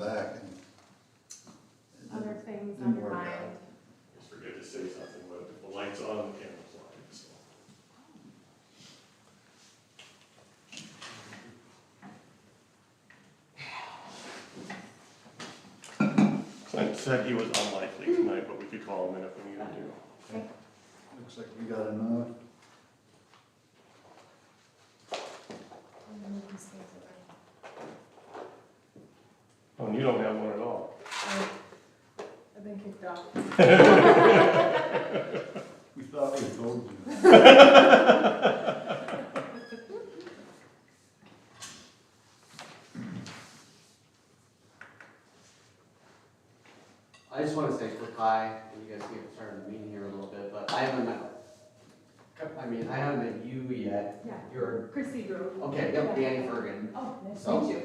back and Other things didn't on your work mind. out. Just forget to say something, but if the light's on, the camera's live, so. Clint said he was unlikely tonight, but we could call him in if we needed to. Okay. Looks like we got enough. Oh, and you don't have one at all. I've been kicked off. We thought we told you. I just want to say a quick hi, and you guys can get started the meeting here a little bit, but I haven't met you yet. Yeah. You're, Chrissy Grove. okay, yep, Danny Fergan. Oh, nice to So- meet you.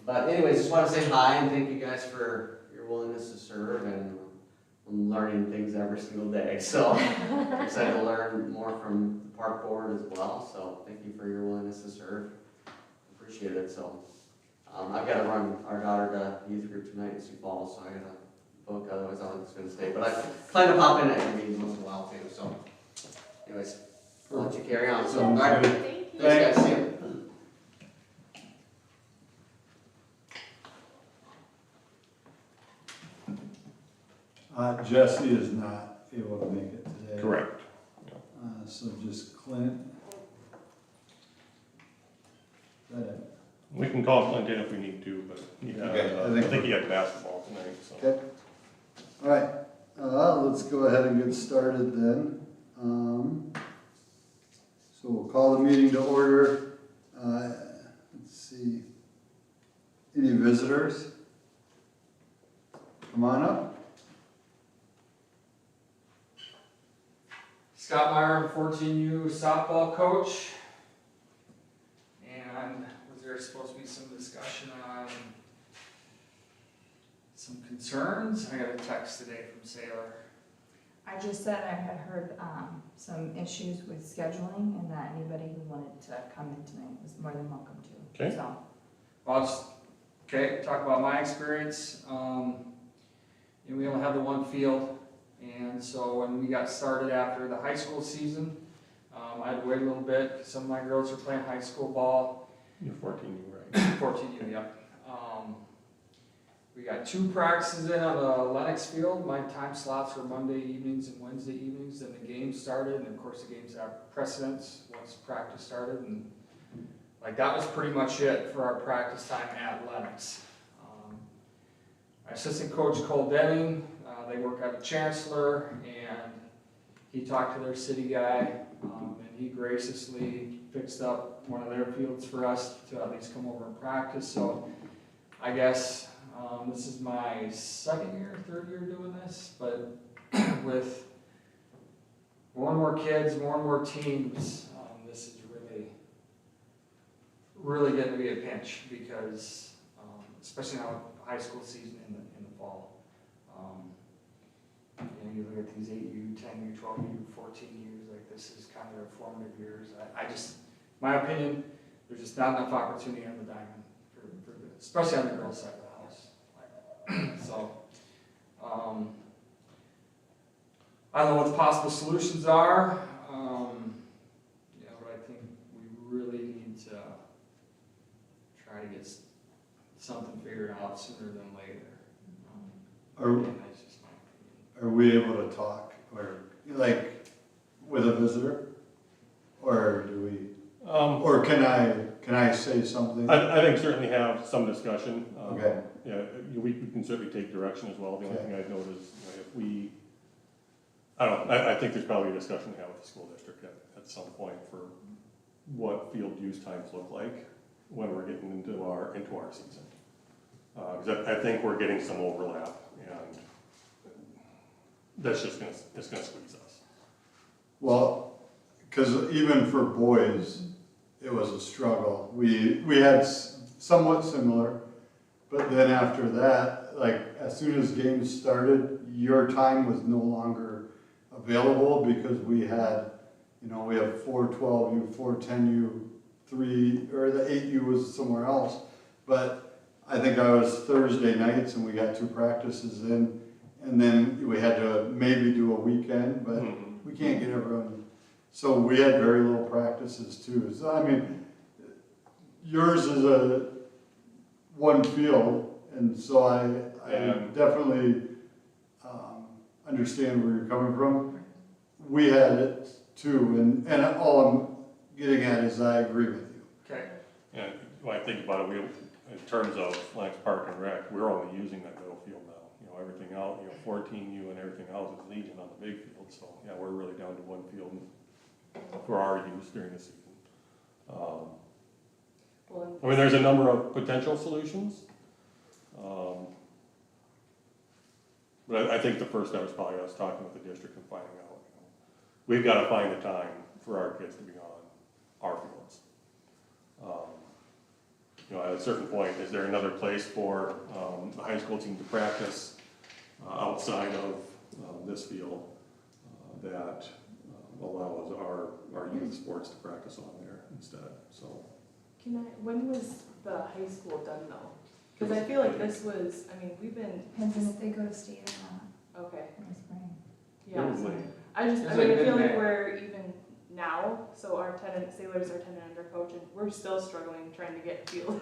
But anyways, just want to say hi and thank you guys for your willingness to serve, and I'm learning things every single day, so I'm excited to learn more from the park board as well, so thank you for your willingness to serve. Appreciate it, so. I've got to run our daughter to youth group tonight in Sioux Falls, so I gotta book, otherwise I'm just gonna stay, but I plan to pop in at your meetings once in a while too, so. Anyways, I'll let you carry on, so, Sounds alright, good. Thank you. thanks guys, see you. Jesse is not able to make it today. Correct. So just Clint. Is that it? We can call Clint in if we need to, but yeah, Okay, I think he had basketball tonight, so. Okay. All right, let's go ahead and get started then. So we'll call the meeting to order. Let's see. Any visitors? Come on up. Scott Meyer, 14U softball coach. And was there supposed to be some discussion on some concerns? I got a text today from Sailor. I just said I had heard some issues with scheduling and that anybody who wanted to come in tonight was more than welcome to. Okay. So, Well, just, okay, talk about my experience. And we only have the one field. And so when we got started after the high school season, I had to wait a little bit because some of my girls are playing high school ball. You're 14, you're right. 14U, yep. We got 2 practices in on the Lennox field. My time slots were Monday evenings and Wednesday evenings. Then the games started, and of course the games have precedence once practice started. And like that was pretty much it for our practice time at Lennox. My assistant coach Cole Denning, they work at the Chancellor, and he talked to their city guy, and he graciously fixed up one of their fields for us to at least come over and practice. So I guess this is my second year, third year doing this, but with more and more kids, more and more teams, this is really getting to be a pinch because, especially now with high school season in the fall. You look at these 8U, 10U, 12U, 14Us, like this is kind of their formative years. I just, my opinion, there's just not enough opportunity on the diamond, especially on the girls' side of the house. So, I don't know what the possible solutions are, but I think we really need to try to get something figured out sooner than later. And that's just my opinion. Are we able to talk or like with a visitor? Or do we, or can I say something? I think certainly have some discussion. Okay. Yeah, we can certainly take direction as well. The only Okay. thing I'd note is, if we, I don't know, I think there's probably a discussion to have with the school district at some point for what field use times look like when we're getting into our season. Because I think we're getting some overlap, and that's just gonna squeeze us. Well, because even for boys, it was a struggle. We had somewhat similar, but then after that, like as soon as games started, your time was no longer available because we had, we have 412U, 410U, 3, or the 8U was somewhere else. But I think I was Thursday nights and we got 2 practices in, and then we had to maybe do a weekend, but Mhm. we can't get everyone. So we had very little practices too. So I mean, yours is a one field, and so I Yeah. definitely understand where you're coming from. We had it too, and all I'm getting at is I agree with you. Okay, And when I think about it, in terms of Lennox Park and Rec, we're only using that middle field now. You know, everything else, 14U and everything else is Legion on the big field, so, yeah, we're really down to one field for our use during the season. Well, I mean, there's a number of potential solutions. But I think the first step is probably us talking with the district and finding out, we've got to find the time for our kids to be on our fields. At a certain point, is there another place for the high school team to practice outside of this field that allows our youth sports to practice on there instead, so. when was the high school done though? Because I feel like this was, I mean, we've been, Depends on if they go to state or okay, not in the spring. yeah. It was late. I It's mean, like I feel like mid-May. we're even now, so our Sailor's our 10 and under coach, and we're still struggling trying to get field.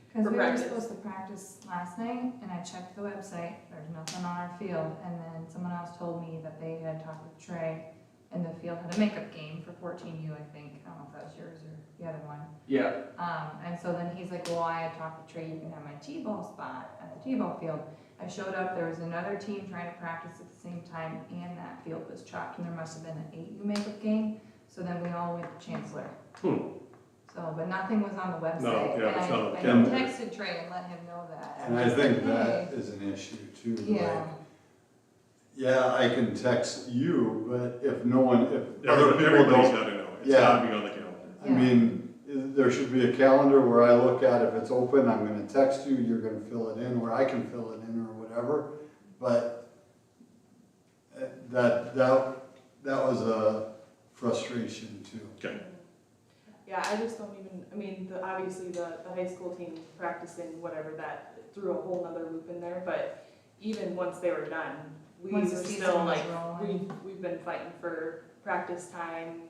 Because For we were practice. supposed to practice last night, and I checked the website, there's nothing on our field, and then someone else told me that they had talked with Trey, and the field had a makeup game for 14U, I think, I don't know if that was yours or the other one. yeah, And so then he's like, well, I had talked to Trey, you can have my T-ball spot at the T-ball field. I showed up, there was another team trying to practice at the same time, and that field was chopped, and there must have been an 8U makeup game, so then we all went to Chancellor. So, but nothing was on the website. No, yeah, it's not on the And calendar. I texted Trey and let him know that. And I was think like, that hey. is an issue too. Yeah. Like, yeah, I can text you, but if no one, if other people Everybody's don't, got to know, it's Yeah. got to be on the calendar. I mean, there should be a calendar where I look at if it's open, I'm gonna text you, you're gonna fill it in, or I can fill it in or whatever. But that was a frustration too. Okay. Yeah, I just don't even, I mean, obviously the high school team practicing whatever that threw a whole nother loop in there, but even once they were done, we were Once the season still was like, rolling. we've been fighting for practice time,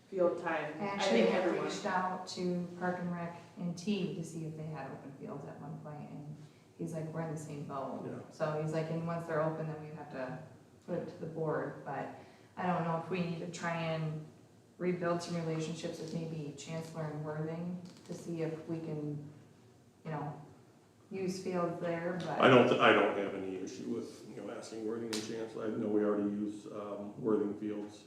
field time. I I actually think had everyone. reached out to Park and Rec and T to see if they had open fields at one point, and he's like, we're in the same boat. Yeah. So he's like, and once they're open, then we'd have to put it to the board, but I don't know if we need to try and rebuild some relationships with maybe Chancellor and Worthing to see if we can, use fields there, but. I don't have any issue with, asking Worthing and Chancellor. I know we already use Worthing Fields.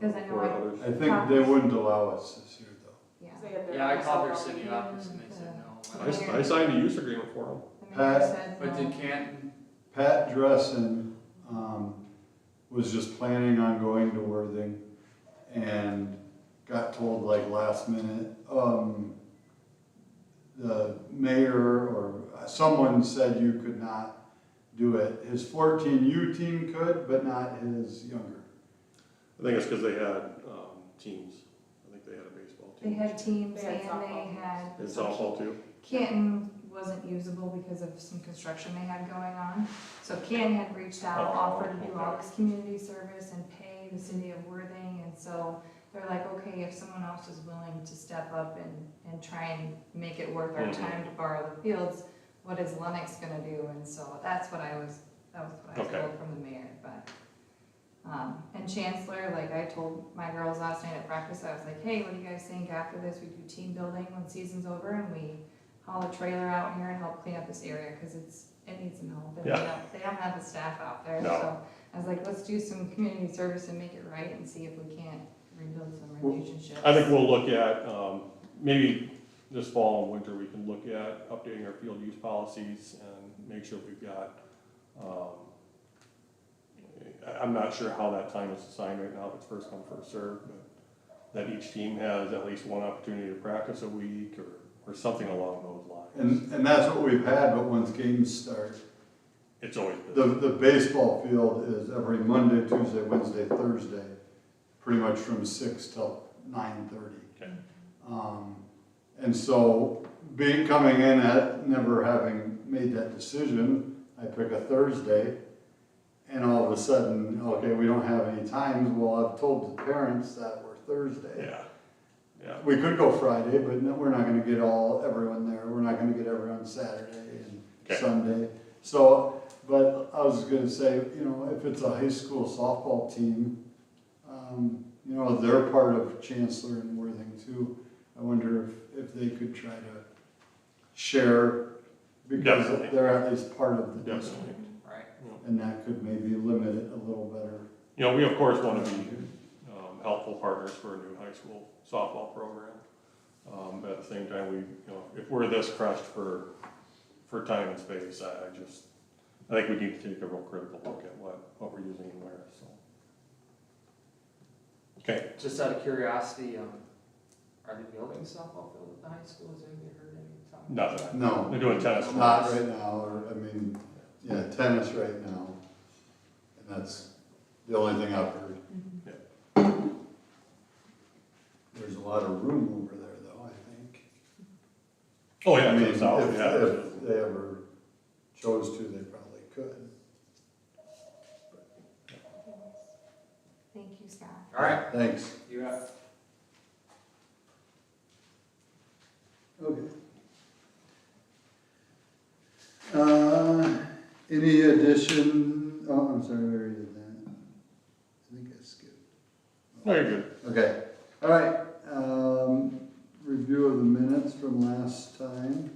'Cause I know for I- others. I think they wouldn't allow us this year though. Yeah. They had their yeah, I called their softball city meeting. office and they said no. Yeah. I signed a use agreement for them. The mayor Pat- said But no. did Canton, Pat Dressen, was just planning on going to Worthing and got told like last minute, the mayor or someone said you could not do it. His 14U team could, but not his younger. I think it's because they had teams. I think they had a baseball They team. had teams They had and softball. they had. And softball too. Canton wasn't usable because of some construction they had going on. So Canton had reached out, Oh, offered to do all okay. this community service and pay the city of Worthing. And so they're like, okay, if someone else is willing to step up and try and make it worth our Mhm. time to borrow the fields, what is Lennox gonna do? And so that was what I was Okay. told from the mayor, but. And Chancellor, like I told my girls last night at practice, I was like, hey, what do you guys think after this? We do team building when season's over and we haul a trailer out here and help clean up this area, cause it needs some help. And Yeah. they don't have the staff out there, No. so I was like, let's do some community service and make it right and see if we can't rebuild some relationships. I think we'll look at, maybe this fall and winter, we can look at updating our field use policies and make sure we've got, I'm not sure how that time is assigned right now, if it's first come, first served, but that each team has at least one opportunity to practice a week or something along those lines. And that's what we've had, but once games start, It's always busy. the baseball field is every Monday, Tuesday, Wednesday, Thursday, pretty much from 6 till 9:30. Okay. And so being, coming in at never having made that decision, I pick a Thursday, and all of a sudden, okay, we don't have any times, well, I've told the parents that we're Thursday. Yeah, yeah. We could go Friday, but no, we're not gonna get everyone there, we're not gonna get everyone Saturday and Okay. Sunday. So, but I was gonna say, you know, if it's a high school softball team, you know, they're part of Chancellor and Worthing too. I wonder if they could try to share, because Definitely. they're at least part of the district. Definitely. Right. And that could maybe limit it a little better. You know, we of course want to be helpful partners for a new high school softball program. But at the same time, we, you know, if we're this crushed for time and space, I think we need to take a real critical look at what we're using and where, so. Okay, Just out of curiosity, are they building a softball field at the high school? Has anybody heard any talk? nothing. No, They're doing tennis. not right now, or, I mean, yeah, tennis right now. And that's the only thing I've heard. There's a lot of room over there though, I think. Oh, I yeah, to mean, the south, if yeah. they ever chose to, they probably could. Thank you, Scott. All right, Thanks. you have. Okay. Any addition, oh, I'm sorry, we already did that. I think I skipped. No, you're good. Okay, all right, review of the minutes from last time.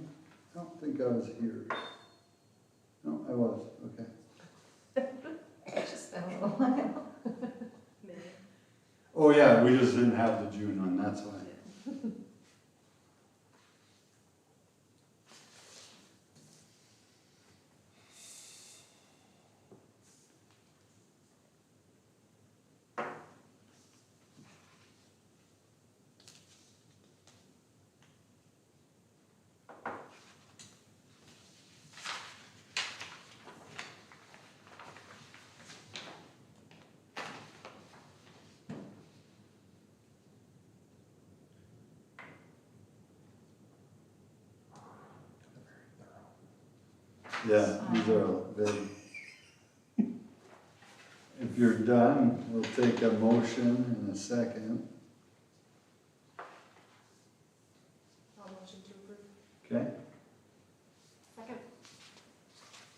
I don't think I was here. No, I was, okay. It's just been a little while. Oh, yeah, we just didn't have the June one, that's why. Yeah, these are all very. If you're done, we'll take a motion in a second, I'll motion to approve. okay? Second.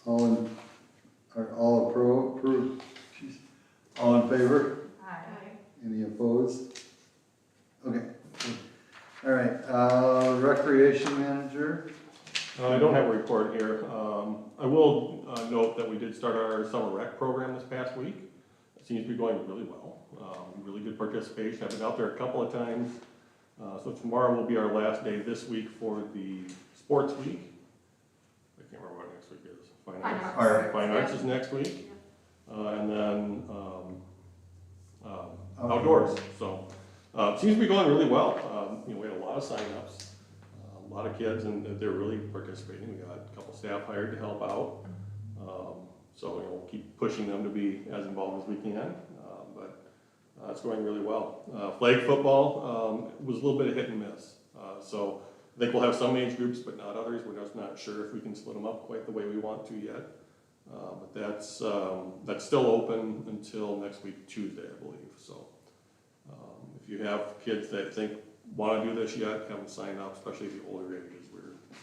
All in favor? Hi. Any opposed? Okay. All right, recreation manager, I don't have a report here. I will note that we did start our summer rec program this past week. It seems to be going really well. Really good participation. I've been out there a couple of times. So tomorrow will be our last day this week for the sports week. I can't remember what next week is. Fine Arts. Art. Fine Arts is next week. And then outdoors. So seems to be going really well. You know, we had a lot of signups. A lot of kids, and they're really participating. We got a couple staff hired to help out. So we'll keep pushing them to be as involved as we can, but it's going really well. Flag football was a little bit of hit and miss. So I think we'll have some age groups, but not others. We're just not sure if we can split them up quite the way we want to yet. But that's still open until next week, Tuesday, I believe. So if you have kids that want to do this yet, haven't signed up, especially the older ages.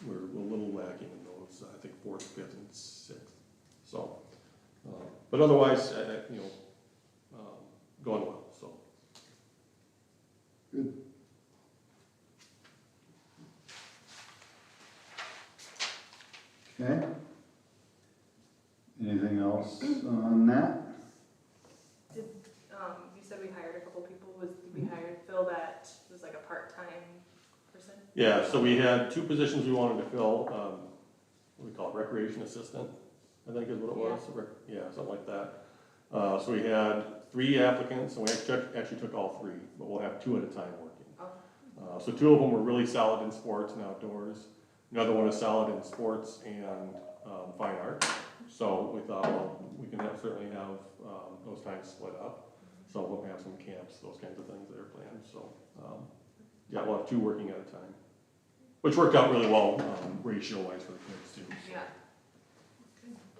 We're a little lacking in those, I think 4th, 5th, and 6th. So, but otherwise, you know, going well, so. good. Okay. Anything else on that? Did, you said we hired a couple people, did we hire Phil that was like a part-time person? Yeah, so we had 2 positions we wanted to fill. What do we call it, recreation assistant, I think is what it was. Yeah, something like that. So we had 3 applicants, and we actually took all 3, but we'll have 2 at a time working. Oh. So 2 of them were really solid in sports and outdoors. Another one is solid in sports and fine art. So we thought, well, we can certainly have those times split up. So we'll have some camps, those kinds of things that are planned. So yeah, we'll have 2 working at a time, which worked out really well, ratio-wise for the kids too. Yeah.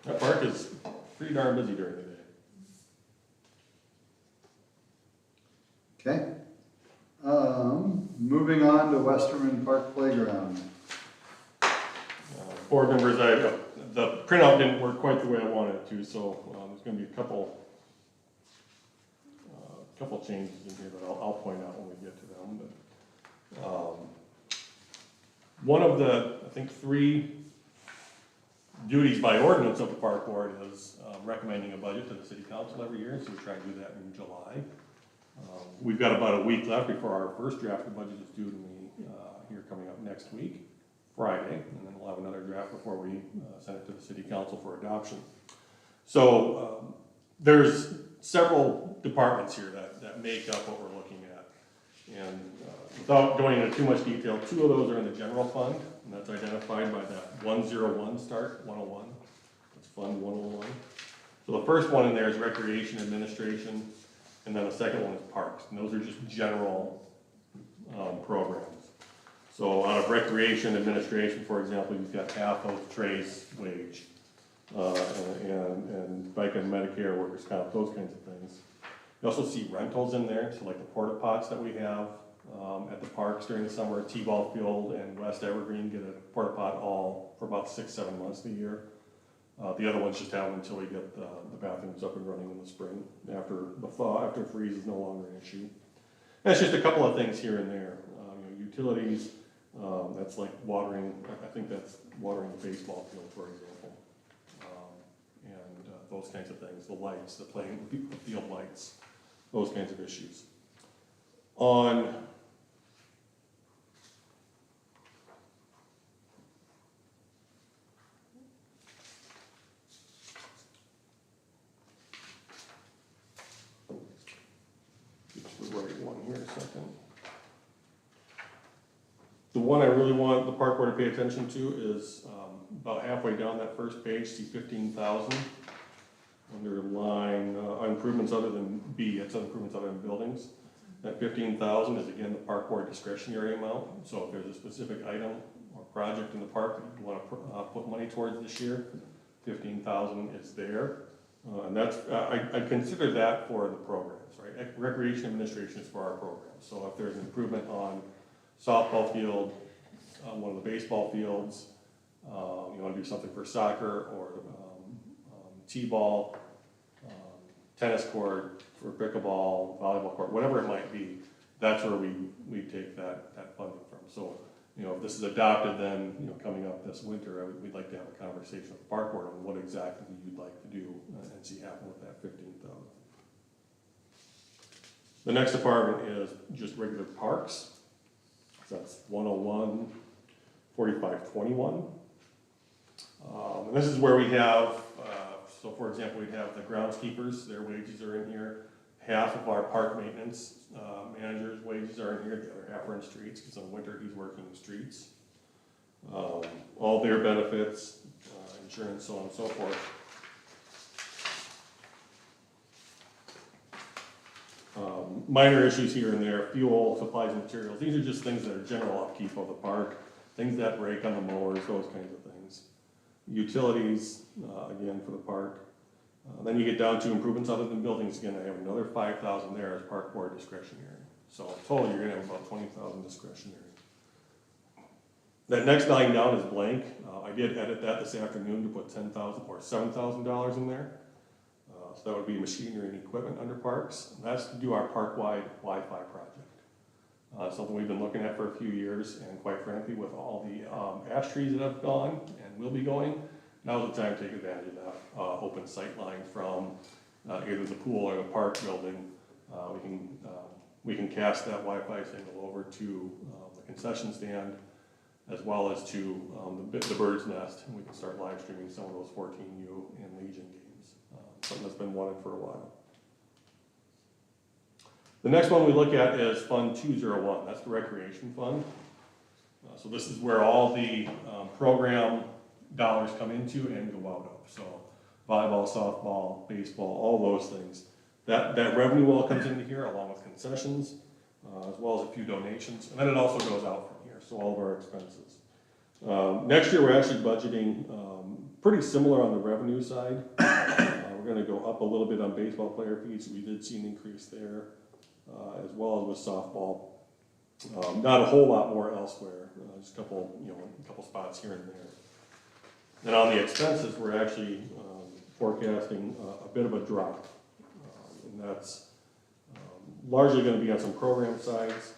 That park is pretty darn busy during the day. Okay. Moving on to Westerman Park Playground. Board members, the printout didn't work quite the way I wanted it to, so there's gonna be a couple changes in here that I'll point out when we get to them. But one of the, I think, 3 duties by ordinance of the park board is recommending a budget to the city council every year, so we try to do that in July. We've got about a week left before our first draft of budget is due to me here coming up next week, Friday, and then we'll have another draft before we send it to the city council for adoption. So there's several departments here that make up what we're looking at. And without going into too much detail, 2 of those are in the general fund, and that's identified by that 101 start, 101. That's Fund 101. So the first one in there is recreation administration, and then the second one is parks. And those are just general programs. So out of recreation administration, for example, you've got half of Trey's wage, and bike and Medicare, workers' comp, those kinds of things. You also see rentals in there, so like the porta pots that we have at the parks during the summer. T-ball field and West Evergreen get a porta pot all for about 6-7 months a year. The other ones just have them until we get the bathrooms up and running in the spring, after the thaw, after freeze is no longer an issue. And it's just a couple of things here and there. Utilities, that's like watering, I think that's watering the baseball field, for example. And those kinds of things, the lights, the field lights, those kinds of issues. On the right one here a second. The one I really want the park board to pay attention to is about halfway down that first page, see 15,000. Under line improvements other than B, it's improvements other than buildings. That 15,000 is again the park board discretionary amount. So if there's a specific item or project in the park that you want to put money towards this year, 15,000 is there. And that's, I consider that for the programs, right? Recreation administration is for our programs. So if there's an improvement on softball field, one of the baseball fields, you want to do something for soccer or t-ball, tennis court, for pickleball, volleyball court, whatever it might be, that's where we take that funding from. So, if this is adopted, then, coming up this winter, we'd like to have a conversation with the park board on what exactly you'd like to do and see happen with that 15,000. The next department is just regular parks. So that's 101, 4521. And this is where we have, so for example, we have the groundskeepers, their wages are in here. Half of our park maintenance manager's wages are in here, the other half are in streets, because in winter he's working the streets. All their benefits, insurance, so on and so forth. Minor issues here and there, fuel, supplies and materials. These are just things that are general upkeep of the park, things that break on the mowers, those kinds of things. Utilities, again, for the park. Then you get down to improvements other than buildings. Again, I have another 5,000 there as park board discretionary. So in total, you're gonna have about 20,000 discretionary. That next line down is blank. I did edit that this afternoon to put $10,000 or $7,000 in there. So that would be machinery and equipment under parks. And that's to do our park-wide Wi-Fi project. Something we've been looking at for a few years, and quite frankly, with all the ash trees that have gone and will be going, now's the time to take advantage of that open sight line from either the pool or the park building. We can cast that Wi-Fi signal over to the concession stand, as well as to the bird's nest, and we can start live streaming some of those 14U and Legion games. Something that's been wanted for a while. The next one we look at is Fund 201. That's the recreation fund. So this is where all the program dollars come into and go out of. So volleyball, softball, baseball, all those things. That revenue all comes into here along with concessions, as well as a few donations. And then it also goes out from here, so all of our expenses. Next year, we're actually budgeting, pretty similar on the revenue side. We're gonna go up a little bit on baseball player fees, we did see an increase there, as well as with softball. Not a whole lot more elsewhere, just a couple, a couple spots here and there. And on the expenses, we're actually, forecasting a bit of a drop. And that's, largely gonna be on some program sides.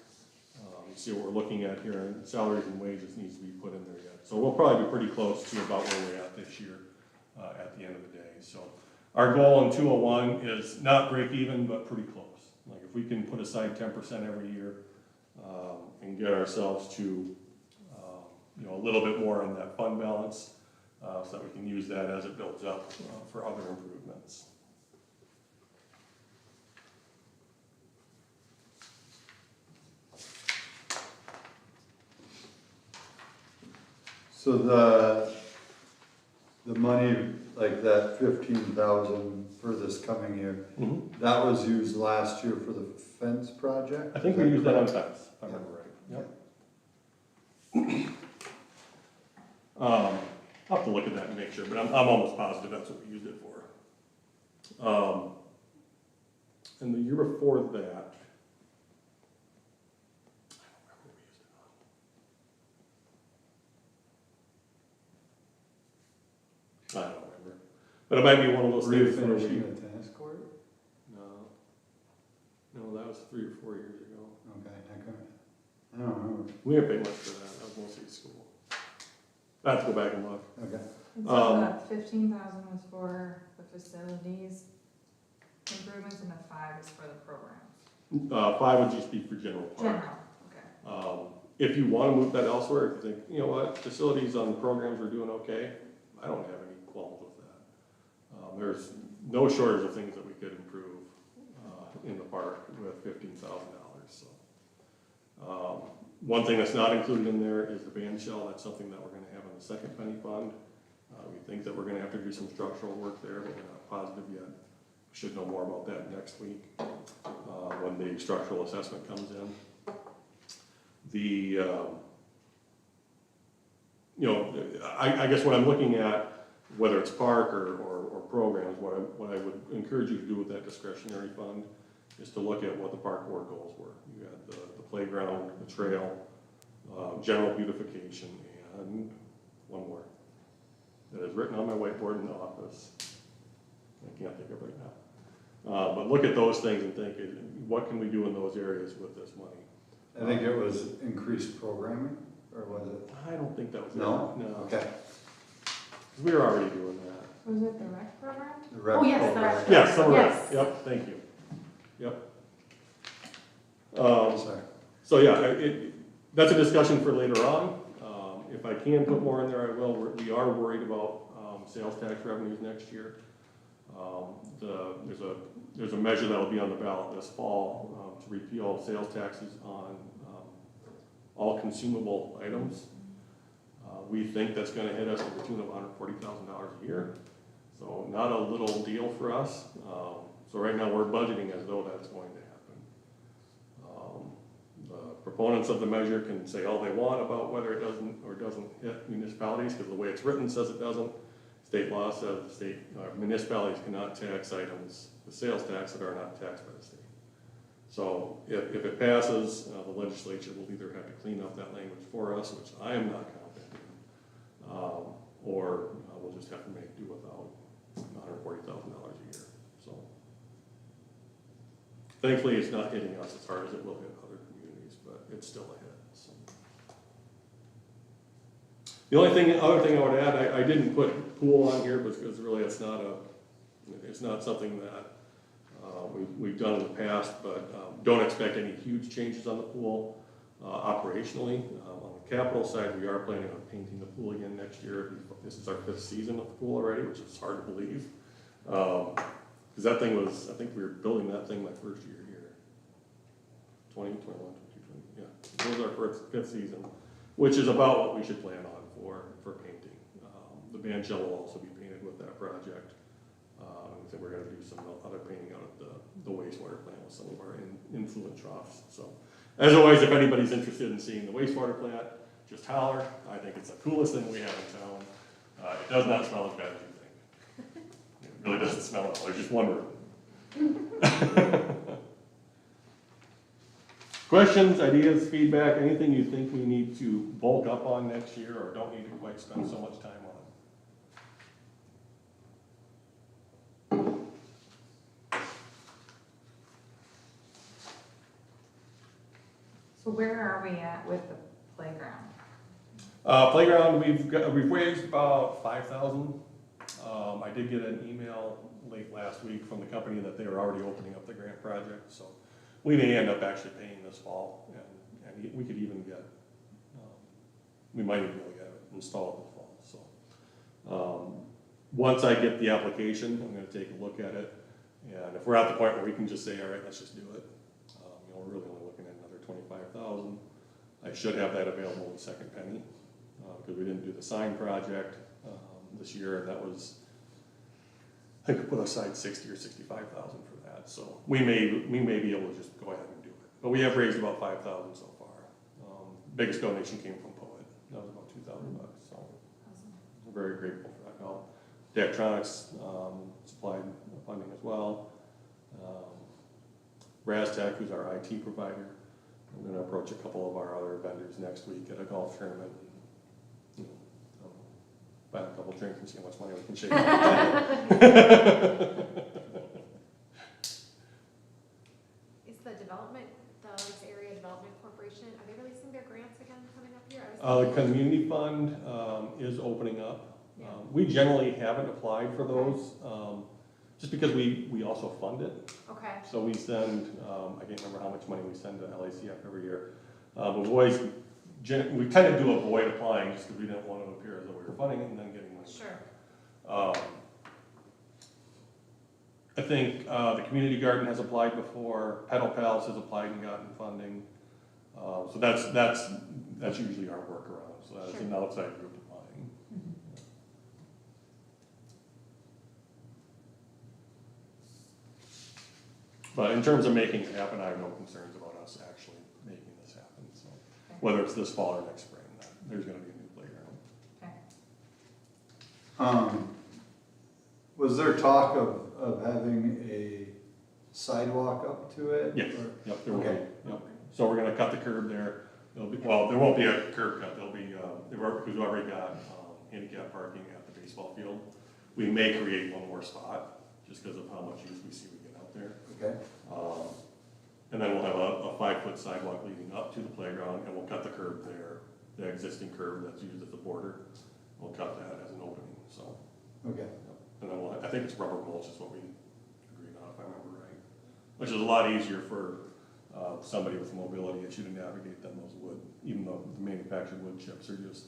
You see what we're looking at here, and salaries and wages needs to be put in there yet. So we'll probably be pretty close to about where we're at this year, at the end of the day. So our goal in 201 is not break even, but pretty close. Like if we can put aside 10% every year, and get ourselves to, a little bit more on that fund balance, so that we can use that as it builds up, for other improvements. So the money, like that 15,000 for this coming year, that was used last year for the fence project? I think we used that on fence, if I remember right. Yep. I'll have to look at that and make sure, but I'm almost positive that's what we used it for. And the year before that, I don't remember what we used it on. I don't remember, but it might be one of those things where we. Refinishing the tennis court? No, that was 3 or 4 years ago. Okay, I don't remember. We didn't pay much for that, that was mostly school. I have to go back and look. Okay. And so the 15,000 was for the facilities improvements and the 5 is for the programs. 5 would just be for general park. General, okay. If you want to move that elsewhere, if you think, you know what, facilities on programs are doing okay, I don't have any qualms with that. There's no shortage of things that we could improve in the park with $15,000. So, one thing that's not included in there is the band shell. That's something that we're going to have in the second penny fund. We think that we're going to have to do some structural work there, but we're not positive yet. We should know more about that next week when the structural assessment comes in. I guess what I'm looking at, whether it's park or programs, what I would encourage you to do with that discretionary fund is to look at what the park board goals were. You had the playground, the trail, general beautification, and one more that is written on my whiteboard in the office. I can't think of it right now. But look at those things and think, what can we do in those areas with this money? I think it was increased programming, or was it? I don't think that was No? it. No. Okay. We were already doing that. Was it the rec program? The rec Oh, yes, the program. rec. Yeah, summer rec. Yes. Yep, thank you. Yep. Sorry. So yeah, that's a discussion for later on. If I can put more in there, I will. We are worried about sales tax revenues next year. There's a measure that will be on the ballot this fall to repeal sales taxes on all consumable items. We think that's going to hit us to the tune of $140,000 a year. So not a little deal for us. So right now we're budgeting as though that's going to happen. The proponents of the measure can say all they want about whether it doesn't or doesn't hit municipalities, because the way it's written says it doesn't. State law says municipalities cannot tax items, the sales tax, that are not taxed by the state. So if it passes, the legislature will either have to clean up that language for us, which I am not confident in, or we'll just have to make do without $140,000 a year. So thankfully, it's not hitting us as hard as it will hit other communities, but it's still a hit. So. The other thing I would add, I didn't put pool on here because really it's not something that we've done in the past, but don't expect any huge changes on the pool operationally. On the capital side, we are planning on painting the pool again next year. This is our 5th season of the pool already, which is hard to believe. Because that thing was, I think we were building that thing my first year here. 2021, 2020, yeah. It was our 5th season, which is about what we should plan on for painting. The band shell will also be painted with that project. So we're going to do some other painting out at the wastewater plant with some of our influent troughs. So, as always, if anybody's interested in seeing the wastewater plant, just holler. I think it's the coolest thing we have in town. It does not smell as bad as you think. It really doesn't smell at all, there's just one room. Questions, ideas, feedback, anything you think we need to bulk up on next year or don't need to quite spend so much time on? So where are we at with the playground? Playground, we've raised about 5,000. I did get an email late last week from the company that they were already opening up the grant project, so we may end up actually paying this fall, and we could even get, we might even be able to get it installed in the fall, so. Once I get the application, I'm gonna take a look at it, and if we're at the point where we can just say, all right, let's just do it, we're really only looking at another 25,000. I should have that available in second penny, because we didn't do the sign project this year, and that was, I think we put aside 60 or 65,000 for that, so we may be able to just go ahead and do it. But we have raised about 5,000 so far. Biggest donation came from Poet, that was about $2,000, so I'm very grateful for that help. Daktronics supplied funding as well. Raztech, who's our IT provider, I'm going to approach a couple of our other vendors next week at a golf tournament. And, buy a couple drinks and see how much money we can shake out. Is the development, the Area Development Corporation, are they releasing their grants again coming up here? The community fund is opening up. Yeah. We generally haven't applied for those, just because we also fund it. Okay, So we send, I can't remember how much money we send to LACF every year. But we kind of do avoid applying just because we didn't want to appear as though we were funding it and then getting money. sure. I think the community garden has applied before, Pedal Pals has applied and gotten funding. So that's usually our workaround, so that's an outside group applying. But in terms of making it happen, I have no concerns about us actually making this happen, so. Whether it's this fall or next spring, there's gonna be a new playground. Was there talk of having a sidewalk up to it? Yes, or- yep, there will be, Okay. yep. So we're gonna cut the curb there. Well, there won't be a curb cut, there'll be, because we've already got handicap parking at the baseball field. We may create one more spot, just because of how much use we see we get out there. Okay, And then we'll have a 5-foot sidewalk leading up to the playground, and we'll cut the curb there, the existing curb that's used at the border. We'll cut that as an opening, so. okay. And then I think it's rubber mulch is what we agreed on, if I remember right. Which is a lot easier for somebody with a mobility issue to navigate than those wood, even though the manufactured wood chips are just,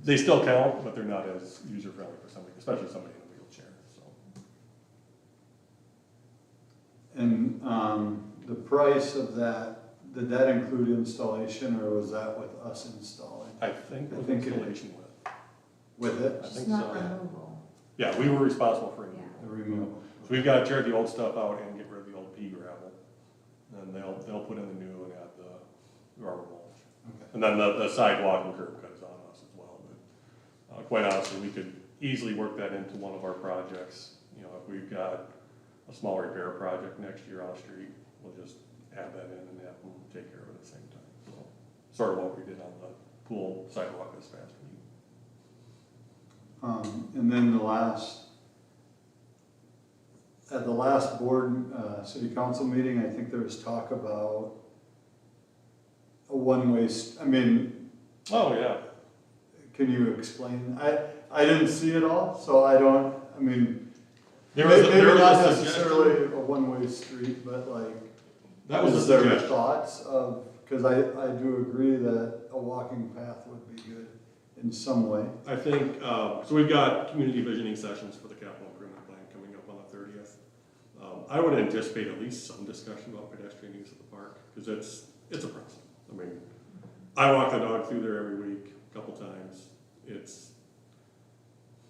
they still count, but they're not as user-friendly for somebody, especially somebody in a wheelchair, so. And the price of that, did that include installation or was that with us installing? I think I with think it- installation With it? I It's think not so. removal. Yeah, we were responsible for it. Yeah. The removal? So we've got to tear the old stuff out and get rid of the old pea gravel. And they'll put in the new and add the rubber mulch. Okay. And then the sidewalk and curb cut is on us as well. But quite honestly, we could easily work that into one of our projects. You know, if we've got a small repair project next year on the street, we'll just add that in and have them take care of it at the same time. So sort of what we did on the pool sidewalk this past week. And then at the last board, city council meeting, I think there was talk about a one-way, I mean, Oh, yeah. can you explain? I didn't see it all, so I don't, I mean, There was maybe not a suggestion. necessarily a one-way street, but like, That was a is there suggestion. thoughts of, because I do agree that a walking path would be good in some way. I think, so we've got community visioning sessions for the capital improvement plan coming up on the 30th. I would anticipate at least some discussion about pedestrian use of the park, because it's a problem. I mean, I walk the dog through there every week, a couple times. It's,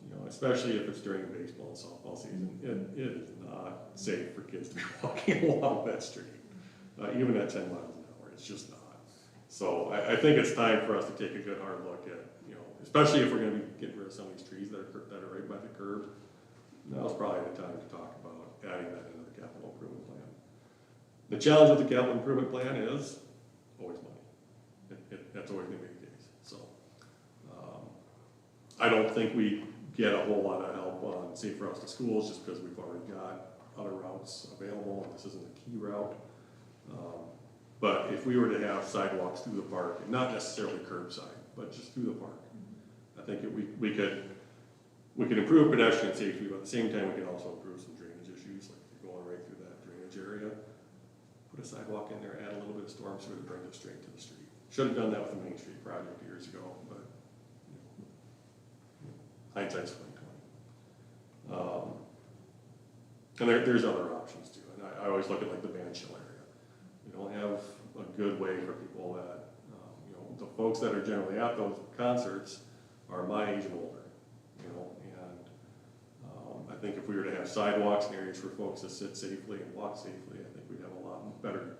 you know, especially if it's during baseball and softball season, it is not safe for kids to be walking along that street, even at 10 miles an hour, it's just not. So I think it's time for us to take a good hard look at, especially if we're gonna be getting rid of some of these trees that are right by the curb. Now's probably the time to talk about adding that into the capital improvement plan. The challenge with the capital improvement plan is always money. That's always gonna be the case, so. I don't think we get a whole lot of help on Safe Routes to Schools just because we've already got other routes available, and this isn't a key route. But if we were to have sidewalks through the park, and not necessarily curbside, but just through the park, I think we could improve pedestrian safety, but at the same time, we can also improve some drainage issues, like if you're going right through that drainage area, put a sidewalk in there, add a little bit of storm sewer to bring it straight to the street. Should have done that with the Main Street project years ago, but hindsight's 2020. And there's other options too, and I always look at like the band shell area. We don't have a good way for people that, the folks that are generally at those concerts are my age and older, and I think if we were to have sidewalks and areas for folks to sit safely and walk safely, I think we'd have a lot better,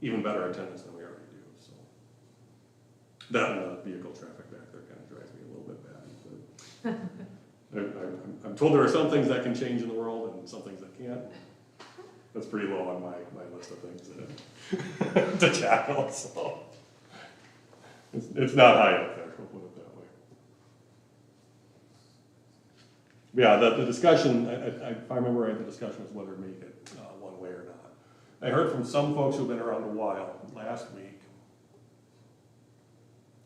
even better attendance than we already do, so. That and the vehicle traffic back there kind of drives me a little bit batty, but I'm told there are some things that can change in the world and some things that can't. That's pretty low on my list of things to tackle, so. It's not high up there, we'll put it that way. Yeah, the discussion, if I remember right, the discussion was whether to make it one way or not. I heard from some folks who've been around a while last week.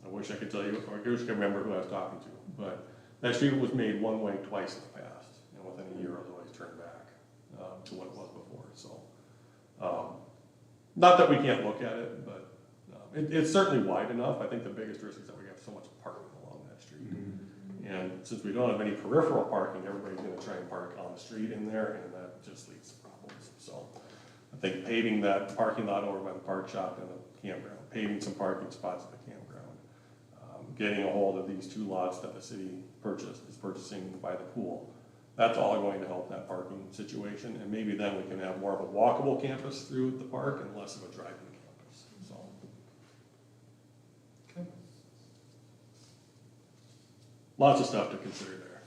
I wish I could tell you, or I wish I could remember who I was talking to, but that street was made one way twice in the past, and within a year it was always turned back to what it was before, so. Not that we can't look at it, but it's certainly wide enough. I think the biggest risk is that we have so much parking along that street. And since we don't have any peripheral parking, everybody's gonna try and park on the street in there, and that just leads to problems. So I think paving that parking lot over by the park shop and the campground, paving some parking spots at the campground, getting a hold of these two lots that the city is purchasing by the pool, that's all going to help that parking situation. And maybe then we can have more of a walkable campus through the park and less of a driving campus, so. Okay. Lots of stuff to consider there.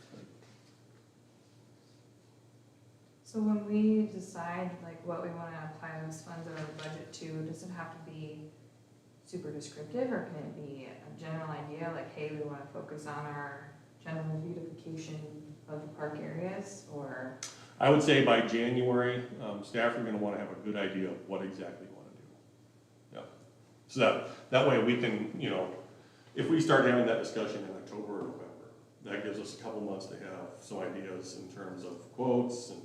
So when we decide like what we wanna apply those funds out of the budget to, does it have to be super descriptive, or can it be a general idea, like, hey, we wanna focus on our general beautification of the park areas, or? I would say by January, staff are gonna wanna have a good idea of what exactly you wanna do. Yep. So that way we can, if we start having that discussion in October or November, that gives us a couple months to have some ideas in terms of quotes and,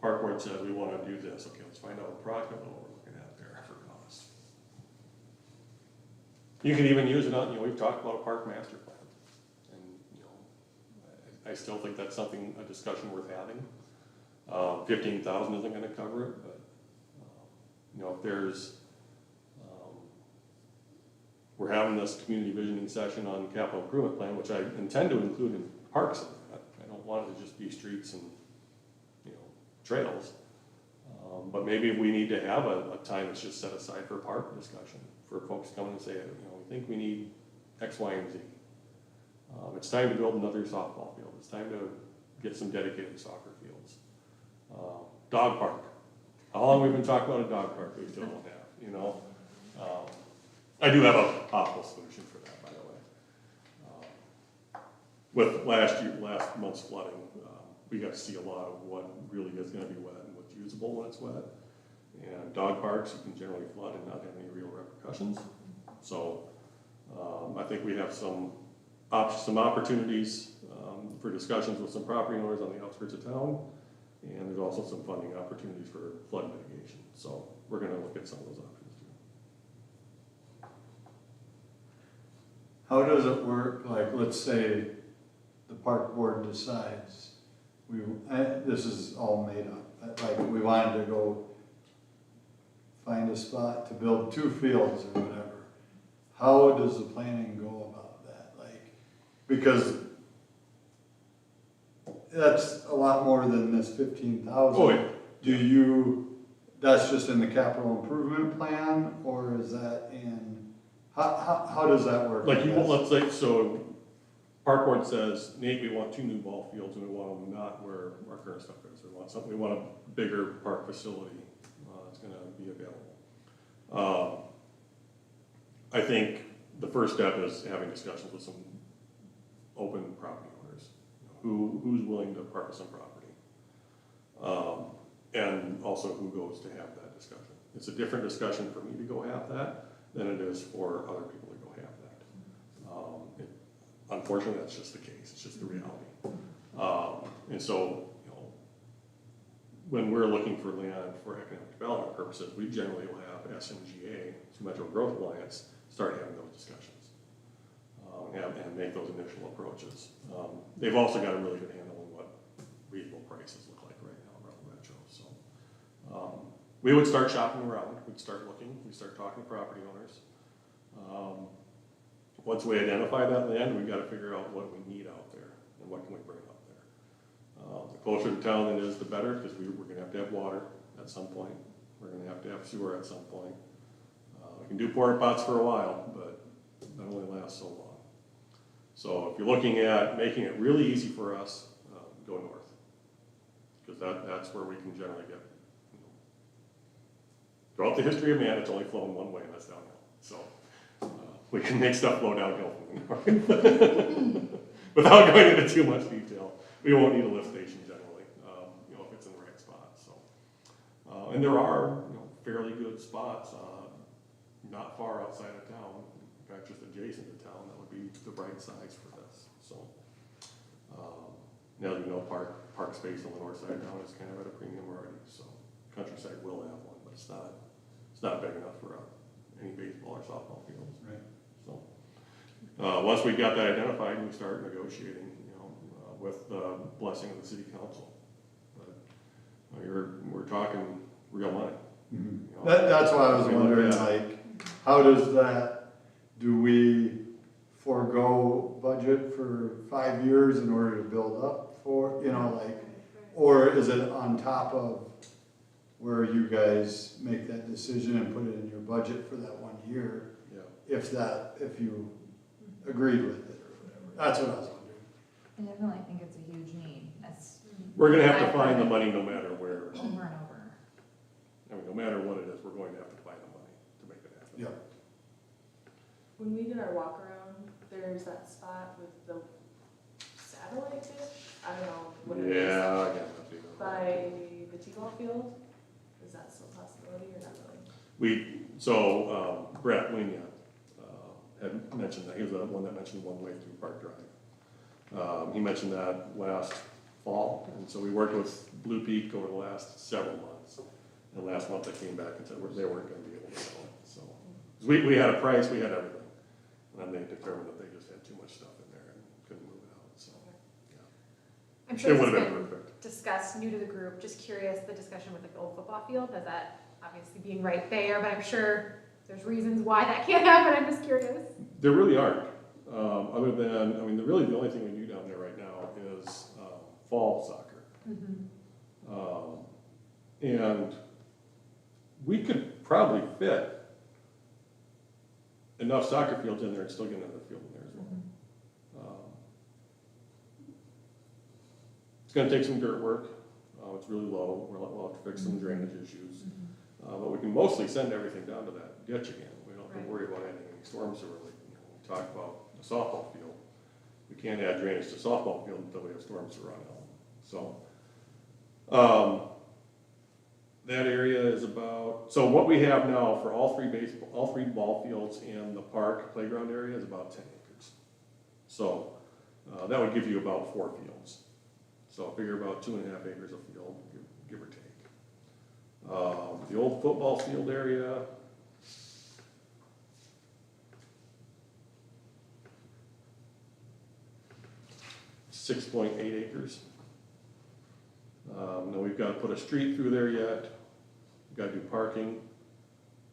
park board says we wanna do this, okay, let's find out approximately what we're looking at there for costs. You can even use it on, we've talked about a park master plan. I still think that's something, a discussion worth having. 15,000 isn't gonna cover it, but, if there's, we're having this community visioning session on capital improvement plan, which I intend to include in parks in that. I don't want it to just be streets and, trails. But maybe we need to have a time that's just set aside for park discussion, for folks to come and say, we think we need X, Y, and Z. It's time to build another softball field. It's time to get some dedicated soccer fields. Dog park. How long we've been talking about a dog park we still don't have, I do have a possible solution for that, by the way. With last month's flooding, we got to see a lot of what really is gonna be wet and what's usable when it's wet. And dog parks, you can generally flood and not have any real repercussions. So, I think we have some opportunities for discussions with some property owners on the outskirts of town, and there's also some funding opportunities for flood mitigation. So we're going to look at some of those options too. How does it work? Like, let's say the park board decides this is all made up. Like, we wanted to go find a spot to build 2 fields or whatever. How does the planning go about that? Like, because that's a lot more than this 15,000. Oh, yeah. Do you that's just in the capital improvement plan, or is that in, how does that work? Like, let's say, so Park Board says, Nate, we want 2 new ball fields, and we want them not where our current stuff is. We want a bigger park facility, that's gonna be available. I think the first step is having discussions with some open property owners, who's willing to part with some property. And also who goes to have that discussion. It's a different discussion for me to go have that than it is for other people to go have that. Unfortunately, that's just the case, it's just the reality. And so, when we're looking for land for economic development purposes, we generally will have SMGA, Metro Growth Alliance, start having those discussions. And make those initial approaches. They've also got a really good handle on what reasonable prices look like right now around Metro. So we would start shopping around, we'd start looking, we'd start talking to property owners. Once we identify that land, we've got to figure out what we need out there and what can we bring up there. The closer to town it is, the better, because we're going to have water at some point. We're going to have sewer at some point. We can do porta pots for a while, but that only lasts so long. So if you're looking at making it really easy for us, go north, because that's where we can generally get. Throughout the history of man, it's only flown one way, and that's downhill. So we can make stuff flow downhill from the north. Without going into too much detail, we won't need a lift station generally, if it's in the right spot. So, and there are fairly good spots not far outside of town. In fact, just adjacent to town, that would be the right size for this. So, now you know, park space on the north side of town is kind of at a premium already. So, Countryside will have one, but it's not big enough for any baseball or softball fields. Right. So, once we got that identified, we start negotiating, with the blessing of the city council. But we're talking real money. Mm-hmm. That's why I was wondering, like, how does that, do we forego budget for 5 years in order to build up for, or is it on top of where you guys make that decision and put it in your budget for that 1 year? Yeah. If you agreed with it or whatever. That's what I was wondering. I definitely think it's a huge need. That's We're going to have to find the money no matter where. over and over. I mean, no matter what it is, we're going to have to find the money to make it happen. Yeah. When we did our walk around, there's that spot with the satellite dish, I don't know what it is. Yeah, I got nothing. By the T-ball field, is that still a possibility or not really? Brett Winia had mentioned that, he was the one that mentioned one way through Park Drive. He mentioned that last fall, and so we worked with Blue Peak over the last several months. And last month they came back and said they weren't going to be able to go. So we had a price, we had everything, and then they determined that they just had too much stuff in there and couldn't move it out. So yeah, I'm sure it this would has have been been perfect. discussed, new to the group, just curious, the discussion with the old football field, has that obviously being right there, but I'm sure there's reasons why that can't happen, I'm just curious. There really aren't. Other than, really the only thing we do down there right now is fall soccer. Mm-hmm. And we could probably fit enough soccer fields in there and still get another field in there as well. It's going to take some dirt work. It's really low. We'll have to fix some drainage issues. But we can mostly send everything down to that ditch again. We don't have to worry about adding any storm sewer. Like, we talk about the softball field. We can't add drainage to softball field until we have storm sewer on it. So, that area is about, so what we have now for all three ball fields and the park playground area is about 10 acres. So, that would give you about 4 fields. So figure about 2.5 acres of field, give or take. The old football field area, .8 acres. Now we've got to put a street through there yet. We've got to do parking.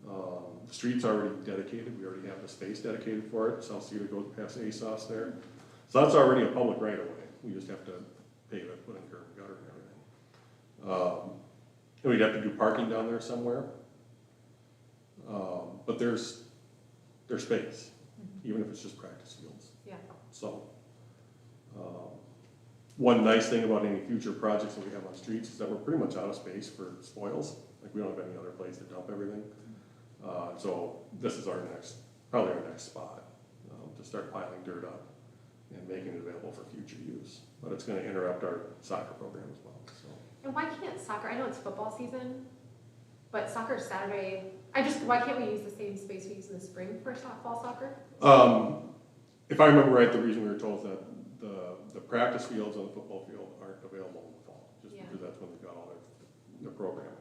The street's already dedicated. We already have the space dedicated for it. South Cedar goes past ASOS there. So that's already a public right of way. We just have to pave it, put in curb and gutter and everything. And we'd have to do parking down there somewhere. But there's space, even if it's just practice fields. Yeah. So, one nice thing about any future projects that we have on streets is that we're pretty much out of space for spoils. Like, we don't have any other place to dump everything. So this is probably our next spot, to start piling dirt up and making it available for future use. But it's gonna interrupt our soccer program as well, so. And why can't soccer, I know it's football season, but soccer's Saturday, why can't we use the same space we use in the spring for fall soccer? If I remember right, the reason we were told that the practice fields on the football field aren't available in the fall, just Yeah. because that's when they've got all their programming.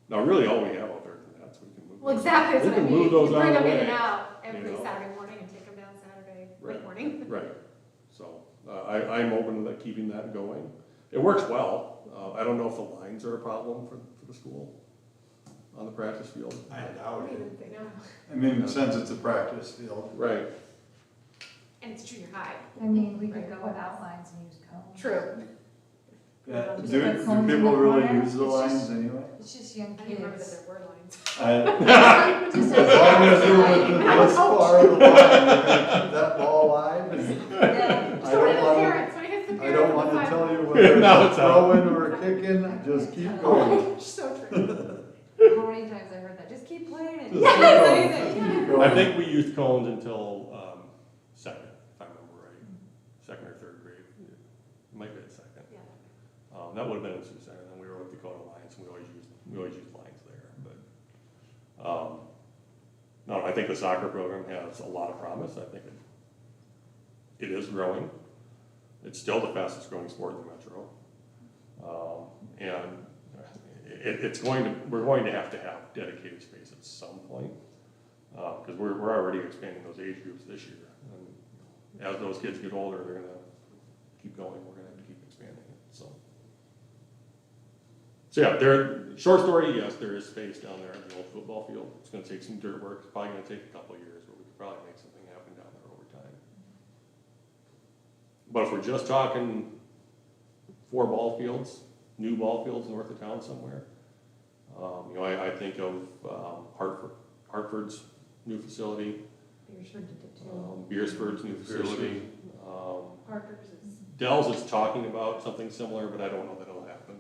Now, really, all we have out there is nets, we can move. Well, exactly, that's We what I can mean. move those You out bring of the them in way, and out every you know? Saturday morning and take them down Saturday Right. late morning. Right, so, I'm open to keeping that going. It works well. I don't know if the lines are a problem for the school on the practice field. I I doubt don't it. even think, no. I mean, since it's a practice field. Right, And it's junior high. I mean, we could go without lines and use cones. True. Yeah, Just do put cones in people the really corner. use the It's lines just- anyway? It's just young I didn't remember that kids. there were lines. Just As long as you're like- within I'm a this coach. far of the line, you're gonna keep that ball alive. Yeah. I So what are don't the wanna, parents, when it hits the I parents don't on the wanna side? tell you whether Now it's it's out. throwing or kicking, just keep going. So true. How many times I heard that? Just keep playing it. Just Keep keep going. playing it. Keep going. I think we used cones until, second, if I remember right, second or third grade. It might be at second. Yeah. That would have been in Sioux Center, and then we were with Dakota Alliance, and we always used lines there, but, no, I think the soccer program has a lot of promise. I think it is growing. It's still the fastest growing sport in the metro. And we're going to have dedicated space at some point, because we're already expanding those age groups this year. And as those kids get older, they're gonna keep going, we're gonna have to keep expanding it, so. So yeah, short story, yes, there is space down there at the old football field. It's gonna take some dirt work, it's probably gonna take a couple of years, but we could probably make something happen down there over time. But if we're just talking 4 ball fields, new ball fields north of town somewhere, I think of Hartford's new facility, Beersford did it too. Beersford's new facility. Parker's is, Dell's is talking about something similar, but I don't know that it'll happen.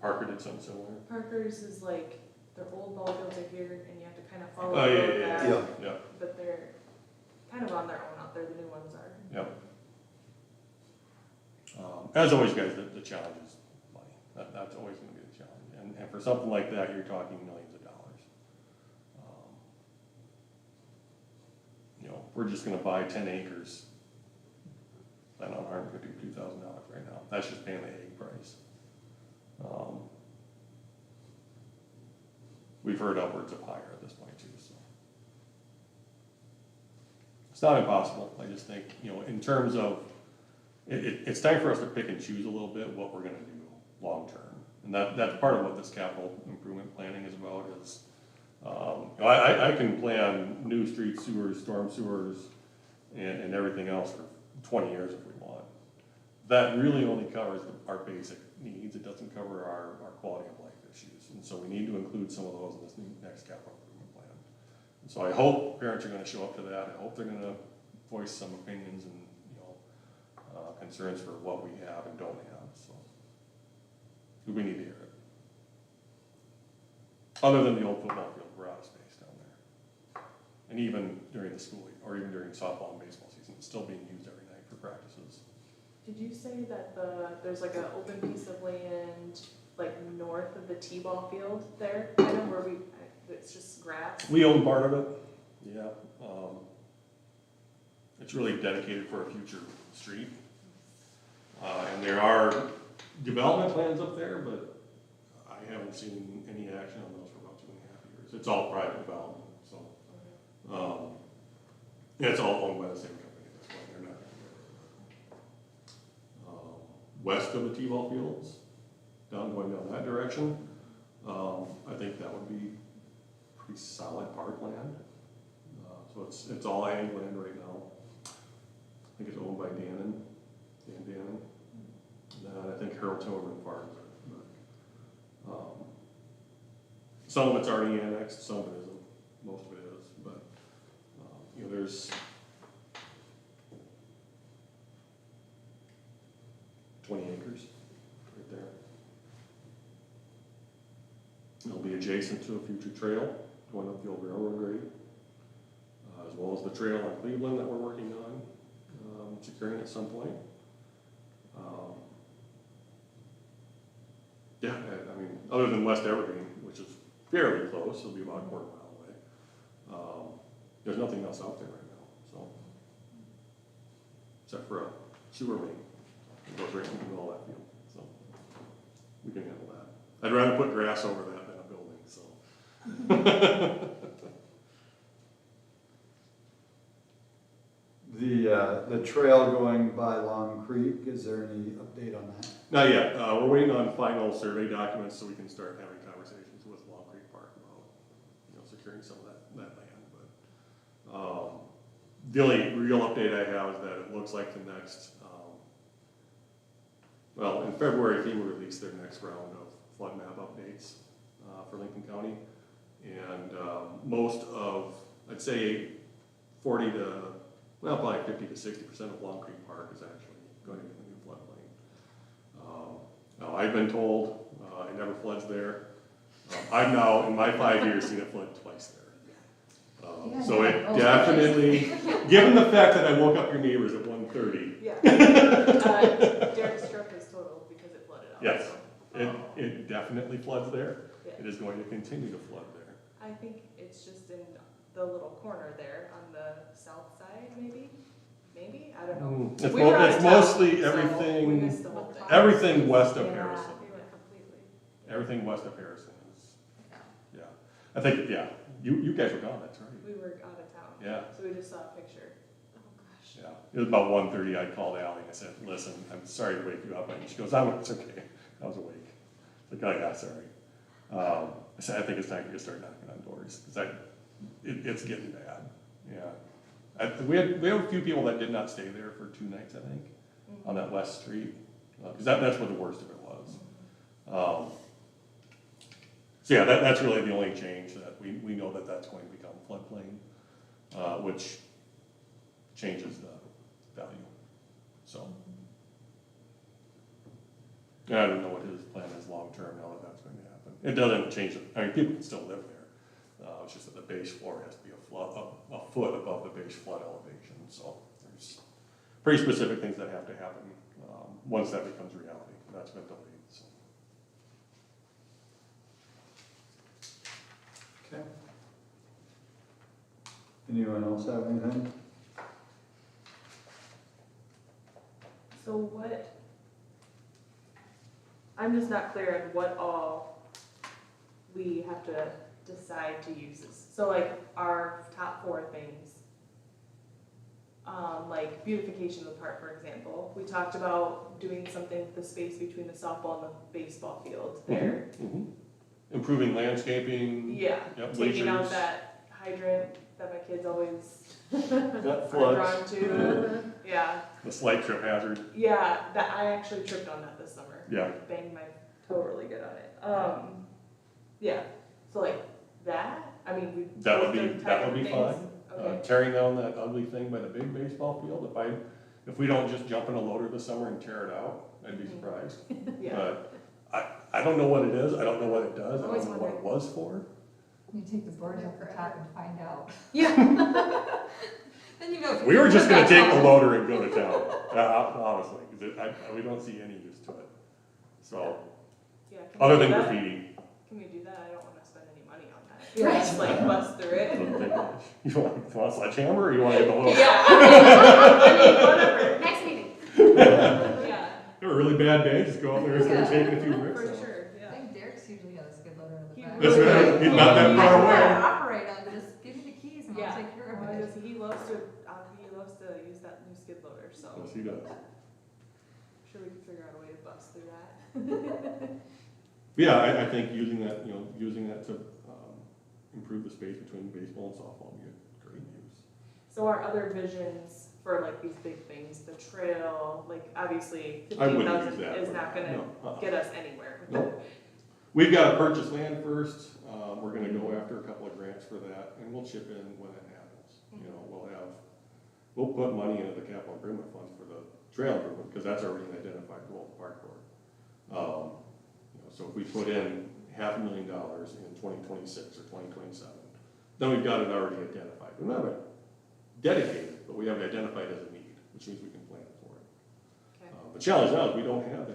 Parker did something similar. Parker's is like, their old ball fields are here and you have to kind of follow Oh, the yeah, road yeah, back. Yeah. Yeah, But they're kind of on their own out there, the new ones are. yeah. As always, guys, the challenge is money. That's always gonna be the challenge. And for something like that, you're talking millions of dollars. We're just gonna buy 10 acres. Spend on $152,000 right now. That's just paying the egg price. We've heard upwards of higher at this point too, so. It's not impossible. I just think, in terms of, it's time for us to pick and choose a little bit what we're gonna do long-term. And that's part of what this capital improvement planning is about is, I can plan new streets, sewers, storm sewers, and everything else for 20 years if we want. That really only covers our basic needs. It doesn't cover our quality of life issues. And so we need to include some of those in this next capital improvement plan. And so I hope parents are gonna show up to that. I hope they're gonna voice some opinions and, concerns for what we have and don't have, so. We need to hear it. Other than the old football field, we're out of space down there. And even during the school, or even during softball and baseball season, it's still being used every night for practices. Did you say that there's like an open piece of land, like north of the T-ball field there, kind of where it's just grass? We own part of it, yeah. It's really dedicated for a future street. And there are development plans up there, but I haven't seen any action on those for about 2.5 years. It's all private development, so. Yeah, it's all owned by the same company at this point. They're not. West of the T-ball fields, going down that direction, I think that would be pretty solid parkland. So it's all ag land right now. I think it's owned by Dan Dannon. And then I think Harold Timmerman Farms Some of it's already annexed, some of it isn't, most of it is, but, you know, there's 20 acres right there. It'll be adjacent to a future trail going up the old railroad grade, as well as the trail on Cleveland that we're working on, securing at some point. Yeah, I mean, other than West Evergreen, which is fairly close, it'll be about a quarter mile away. There's nothing else out there right now, so. Except for a sewer main that goes right into all that field, so we can handle that. I'd rather put grass over that than a building, so. The trail going by Long Creek, is there any update on that? Not yet, we're waiting on final survey documents so we can start having conversations with Long Creek Park about, you know, securing some of that land, but, the only real update I have is that it looks like the next, well, in February, FEMA released their next round of flood map updates, for Lincoln County, and, most of, I'd say 40 to, well, probably 50 to 60% of Long Creek Park is actually going into the new floodplain. Now, I've been told it never floods there. I've now, in my 5 years, seen it flood twice there. So it definitely, given the fact that I woke up your neighbors at 1:30. Yeah. Derek's truck is totaled because it flooded out. Yes, So. it definitely floods there. Yeah. It is going to continue to flood there. I think it's just in the little corner there on the south side, maybe? Maybe? I don't know. It's, We were out of it's town, mostly so everything, we missed the whole thing. everything west of Yeah. Harrison. We went completely. Everything west of Harrison is, yeah. I think, yeah, you guys were gone, that's right. We were out of town. Yeah. So we just saw a picture. Oh, gosh. Yeah, it was about 1:30, I called Ally and I said, listen, I'm sorry to wake you up, and she goes, it's okay, I was awake. Like, oh yeah, sorry. I said, I think it's time for you to start knocking on doors, because it's getting bad, yeah. We have a few people that did not stay there for 2 nights, I think, on that west street, because that's where the worst of it was. So yeah, that's really the only change, that we know that that's going to become floodplain, which changes the value, so. And I don't know what his plan is long-term now that that's going to happen. It doesn't change it, I mean, people can still live there, it's just that the base floor has to be a foot above the base flood elevation, so there's pretty specific things that have to happen, once that becomes reality. That's been delayed, so. Okay. Anyone else have anything? So what, I'm just not clear on what all we have to decide to use this. So like our top 4 things, like beautification of the park, for example. We talked about doing something with the space between the softball and the baseball field there. Improving landscaping. Yeah, Yep, taking out bleachers. that hydrant that my kids always Got are floods. drawn to. Yeah, The slight trip hazard. yeah, that, I actually tripped on that this summer. Yeah. Banged my toe really good on it. Yeah, so like that, I mean, we. That would those be, are the that type would of be things. fine. Okay, Tearing down that ugly thing by the big baseball field, if we don't just jump in a loader this summer and tear it out, I'd be surprised. yeah, But I don't know what it is, I don't know what it does, I Always don't know what it was for. You take the board off the top and find out. Yeah. Then you know. We were just gonna take the loader and go to town, honestly, because we don't see any use to it. So, yeah. Can we other do than that? graffiti. Can we do that? I don't wanna spend any money on that. Yeah. Just like bust through it. You want a sledgehammer, or you want to get the loader? Yeah, I mean, whatever, Next meeting. yeah, They were really bad days, just go out there and start Yeah. taking a few bricks for out. sure, I yeah. think Derek's usually got a skid loader in the He back. That's right, he's not that You far guys away. wanna operate on this, give me the keys and Yeah. I'll take care Well, of it. he loves to use that new skid loader, so Yes, he does. I'm sure we can figure out a way to bust through that. Yeah, I think using that to improve the space between baseball and softball would be a great use. So our other visions for like these big things, the trail, like obviously I wouldn't use 15,000 that is for not that, gonna no. get us anywhere with No. it. We've got to purchase land first, we're gonna go after a couple of grants for that, and we'll chip in when it happens. You know, we'll put money into the capital improvement fund for the trail improvement, because that's already an identified goal of the park board. You know, so if we put in $500,000 in 2026 or 2027, then we've got it already identified. We're not dedicated, but we have it identified as a need, which means we can plan for it. Okay. The challenge now is we don't have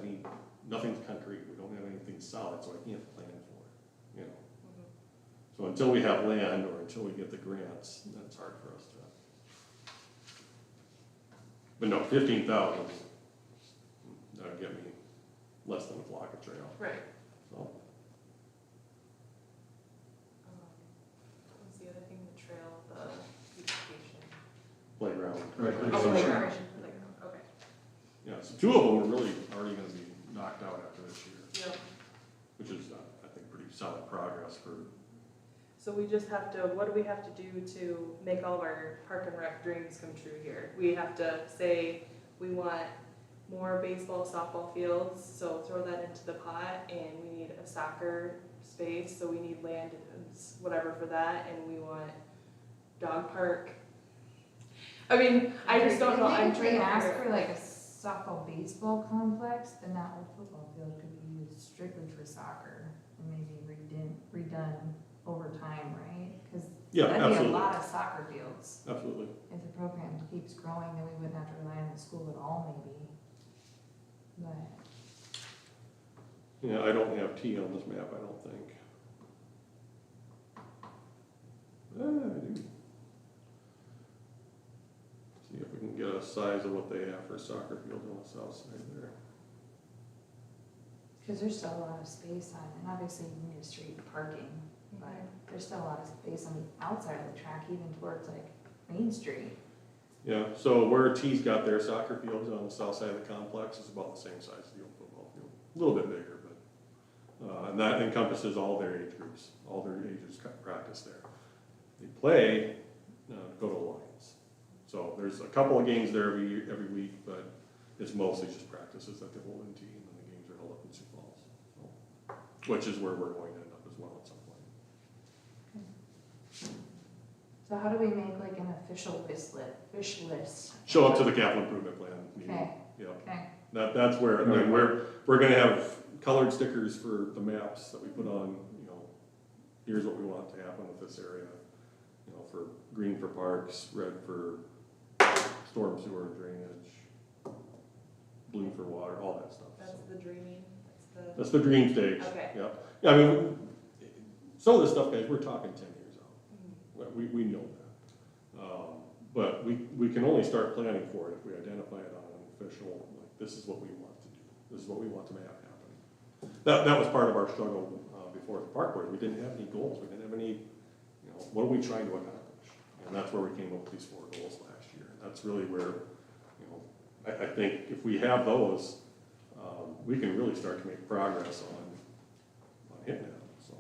nothing's concrete, we don't have anything solid, so I can't plan for it, you know. So until we have land or until we get the grants, that's hard for us to. But no, 15,000, that'll get me less than a block of trail, Right. so. What's the other thing, the trail, the beautification? Playground. Recreation. Oh, Recreation. playground, okay. Yeah, so 2 of them are really already gonna be knocked out after this year, Yep. which is, I think, pretty solid progress for. So we just have to, what do we have to do to make all of our park and rec dreams come true here? We have to say, we want more baseball, softball fields, so throw that into the pot, and we need a soccer space, so we need land and whatever for that, and we want dog park. I mean, I just don't know, I'm If trying they to ask figure. for like a softball baseball complex, then that old football field could be used strictly for soccer and maybe redone over time, right? Cause Yeah, that'd be a absolutely. lot of soccer fields. Absolutely. If the program keeps growing, then we wouldn't have to rely on the school at all, maybe. But, Yeah, I don't have T on this map, I don't think. I do. See if we can get a size of what they have for a soccer field on the south side there. cause there's still a lot of space on, and obviously you need a street parking, but there's still a lot of space on the outside of the track, even towards like Main Street. Yeah, so where T's got their soccer fields on the south side of the complex is about the same size as the old football field. A little bit bigger, but, and that encompasses all their age groups, all their ages practice there. They play, go to Alliance. So there's a couple of games there every week, but it's mostly just practices that they hold in T, and then the games are held up in Sioux Falls. So, which is where we're going to end up as well at some point. So how do we make like an official wish list? Show up to the capital improvement plan meeting. Okay, Yep. okay, That's where, I mean, we're gonna have colored stickers for the maps that we put on, you know, here's what we want to happen with this area. You know, for green for parks, red for storm sewer drainage, blue for water, all that stuff. That's the dreaming, That's the dream stage. Okay. Yep. Yeah, I mean, some of this stuff, guys, we're talking 10 years out. Mhm. We know that. But we can only start planning for it if we identify it on an official, like, this is what we want to do. This is what we want to make happen. That was part of our struggle before the park board. We didn't have any goals. We didn't have any, you know, what are we trying to accomplish? And that's where we came up with these 4 goals last year. And that's really where, you know, I think if we have those, we can really start to make progress on hitting them, so.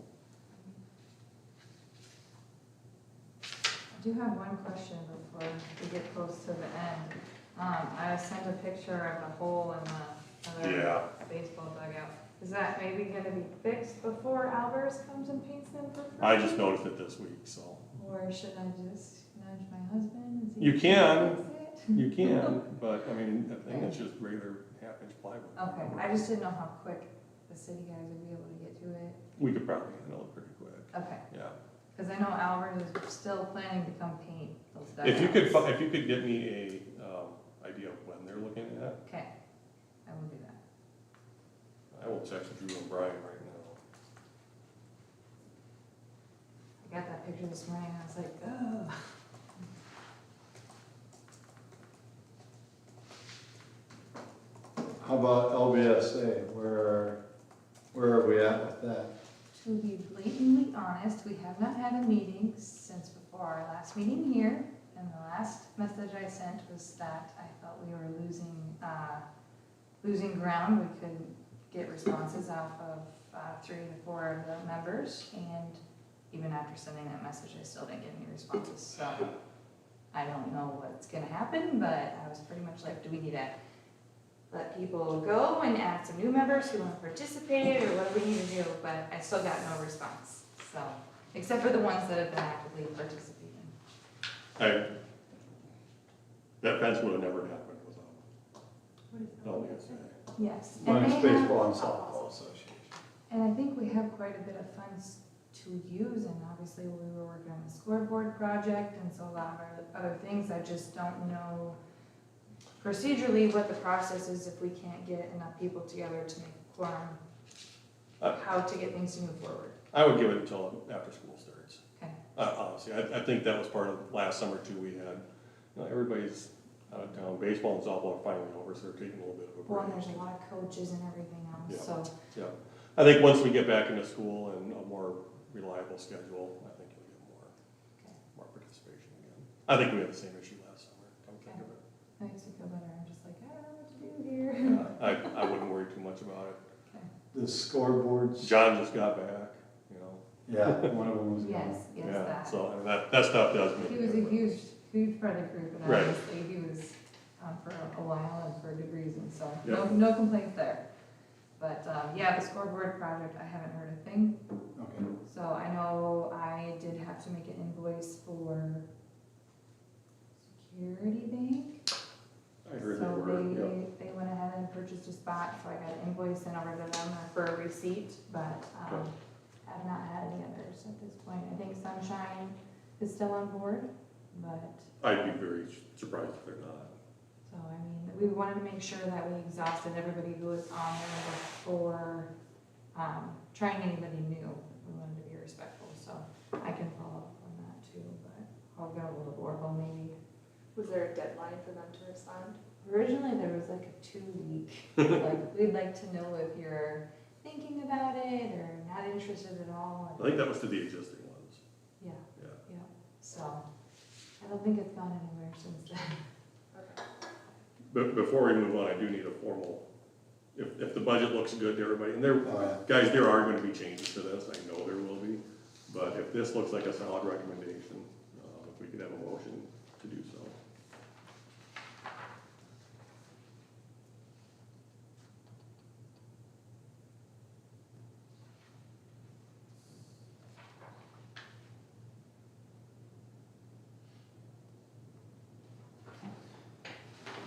I do have one question before we get close to the end. I sent a picture of the hole in the other baseball dugout. Is that maybe gonna be fixed before Alvarez comes and paints them for free? I just noticed it this week, so. Or should I just nudge my husband and see? You if he can. fix it? You can, but I mean, I think it's just regular 1/2-inch plywood. Okay, I just didn't know how quick the city guys would be able to get to it. We could probably handle it pretty quick, Okay, yeah. cause I know Alvarez is still planning to come paint those dugouts. If you could get me a, idea of when they're looking at, Okay, I will do that. I will text Drew and Brian right now. I got that picture this morning, I was like, oh. How about LBSA? Where are we at with that? To be blatantly honest, we have not had a meeting since before our last meeting here. And the last message I sent was that I felt we were losing ground. We couldn't get responses off of 3 to 4 of the members. And even after sending that message, I still didn't get any responses. So I don't know what's gonna happen, but I was pretty much like, do we need to let people go and add some new members who want to participate, or what do we need to do? But I still got no response. So, except for the ones that have been actively participating. That fence would have never happened without What is that? LDSA. Yes. Lennox they have- Baseball and Softball Association. And I think we have quite a bit of funds to use, and obviously we were working on the scoreboard project, and so a lot of our other things, I just don't know procedurally what the process is if we can't get enough people together to make a quorum, how to get things to move forward. I would give it until after school starts. Okay. Honestly, I think that was part of last summer too, we had, everybody's out of town, baseball and softball are finally over, so they're taking a little bit of a break. Well, and there's a lot of coaches and everything Yeah. else, so, Yeah, I think once we get back into school and a more reliable schedule, I think you'll get more participation again. I think we had the same issue last summer, come to think of it. that makes me feel better, I'm just like, I don't know what to do here. Yeah, I wouldn't worry too much about it. The scoreboards, John just got back, you know. yeah, one of them was. Yes, yes, Yeah, that. so, I mean, that stuff does make. He was a difference. huge part of the group, and Right. obviously he was for a while and for a good reason, so Yeah. no complaints there. But, yeah, the scoreboard project, I haven't heard a thing, Okay, so I know I did have to make an invoice for Security Bank. I heard So that word, yeah. they went ahead and purchased a spot, so I got an invoice sent over to them for a receipt, but, Okay. have not had any others at this point. I think Sunshine is still on board, but, I'd be very surprised if they're not. so, I mean, we wanted to make sure that we exhausted everybody who was on there before, trying anybody new. We wanted to be respectful, so I can follow up on that too, but I'll get a hold of Oracle maybe. Was there a deadline for them to respond? Originally, there was like a 2-week, like, we'd like to know if you're thinking about it or not interested at all. I think that was to the existing ones. Yeah, Yeah. yeah, so, I don't think it's gone anywhere since then. Okay. But before we move on, I do need a formal, if the budget looks good to everybody, and there, oh, yeah. guys, there are gonna be changes to this, I know there will be. But if this looks like a solid recommendation, if we could have a motion to do so.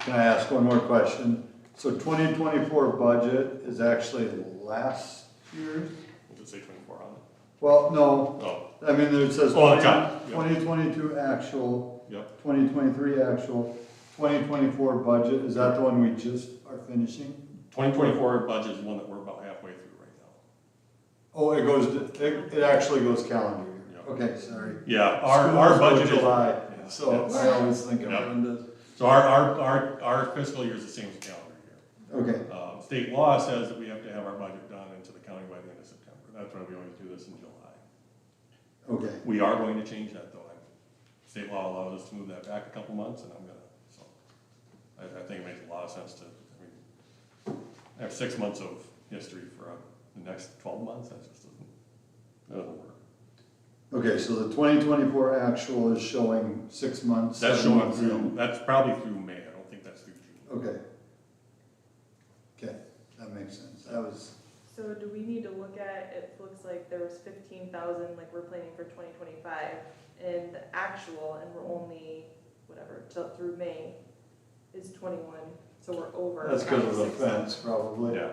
Can I ask one more question? So 2024 budget is actually last year's? Does it say 24 on it? Well, no, Oh, I mean, it says Oh, on top, yeah. 2022 actual, yep, 2023 actual, 2024 budget, is that the one we just are finishing? 2024 budget is one that we're about halfway through right now. Oh, it actually goes calendar year. Yeah. Okay, sorry. Yeah, our Schools go budget is. July, Yeah. so I always think Yeah. everyone does. So our fiscal year is the same as calendar year. Okay, State law says that we have to have our budget done into the county by the end of September. That's why we always do this in July. okay. We are going to change that though. State law allows us to move that back a couple months and I'm gonna, so. I think it makes a lot of sense to, I have 6 months of history for the next 12 months. That just doesn't work. Okay, so the 2024 actual is showing 6 months, That's 7 showing months through, in. that's probably through May. I don't think that's through June. Okay. Okay, that makes sense. That was, So do we need to look at, it looks like there was 15,000, like we're planning for 2025, and the actual, and we're only, whatever, till through May is 21, so we're over. that's because of the 96. fence probably. Yeah.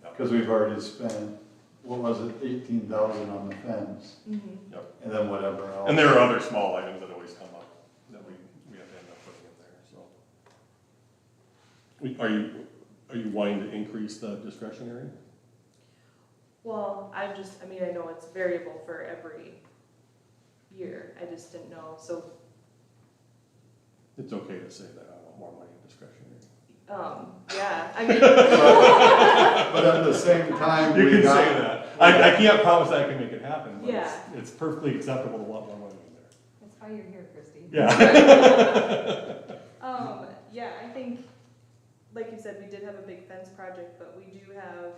Because we've already spent, what was it, 18,000 on the fence, Mhm. and then whatever else. And there are other small items that always come up that we have to end up putting in there, so. Are you wanting to increase the discretionary? Well, I mean, I know it's variable for every year, I just didn't know, so, It's okay to say that I want more money in discretionary. yeah, I mean. But at the same time, You we can got. say that. I can't promise I can make it happen, but Yeah. it's perfectly acceptable to want more money in there. That's why you're here, Christie. Yeah. Yeah, I think, like you said, we did have a big fence project, but we do have,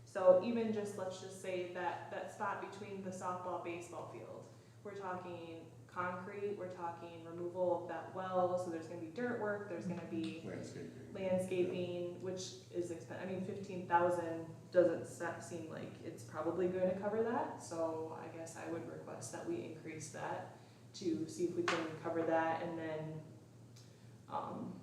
so even just, let's just say that spot between the softball, baseball field, we're talking concrete, we're talking removal of that well, so there's gonna be dirt work, there's gonna be Landscaping. landscaping, which is I mean, 15,000 doesn't seem like it's probably going to cover that, so I guess I would request that we increase that to see if we can cover that, and then,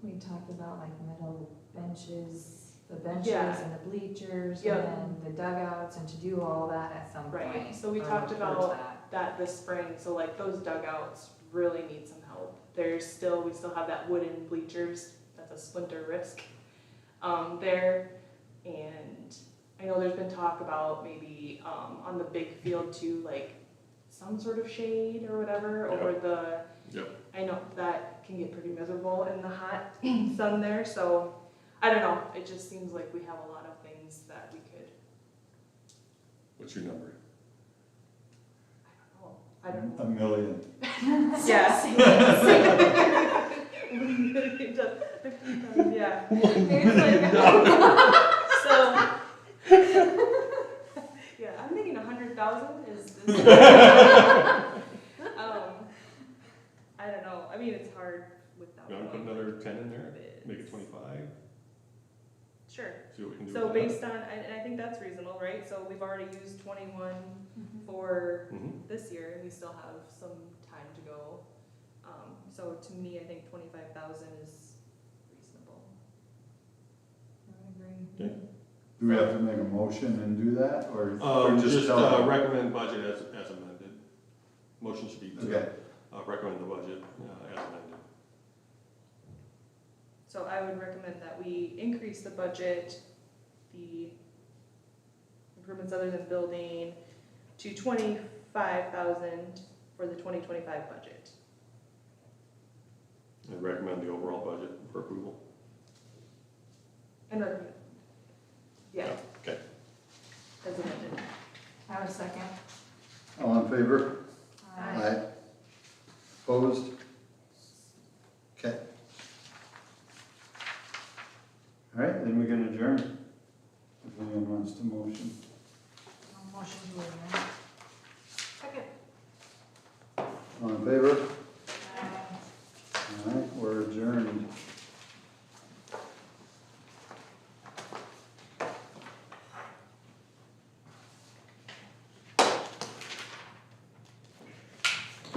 We talked about like metal benches, the benches Yeah. and the bleachers, Yep. and then the dugouts, and to do all that at some Right, point. so we or talked towards about that. that this spring, so like those dugouts really need some help. We still have that wooden bleachers, that's a splinter risk, there. And I know there's been talk about maybe, on the big field too, like some sort of shade or whatever over the. Yep. I know that can get pretty miserable in the hot sun there, so I don't know, it just seems like we have a lot of things that we could, What's your number? I don't know. A million. Yeah. Yeah. So, yeah, I'm thinking 100,000 is, I don't know, I mean, it's hard without. You wanna put knowing another what 10 in there? it Make it is. 25? Sure. See what we can do So with that. based on, and I think that's reasonable, right? So we've already used 21 Mhm. for Mhm. this year, and we still have some time to go. So to me, I think 25,000 is reasonable. I agree. Do we have to make a motion and do that, or just Just tell them? recommend budget as amended. Motion should be to Okay, recommend the budget as amended. So I would recommend that we increase the budget, the improvements other than building, to 25,000 for the 2025 budget. And recommend the overall budget for approval. And recommend, yeah, Okay. as amended. I have a second. all in favor? Aye. Opposed? Okay. All right, then we can adjourn. If anyone wants to motion. Motion to adjourn. Second. All in favor?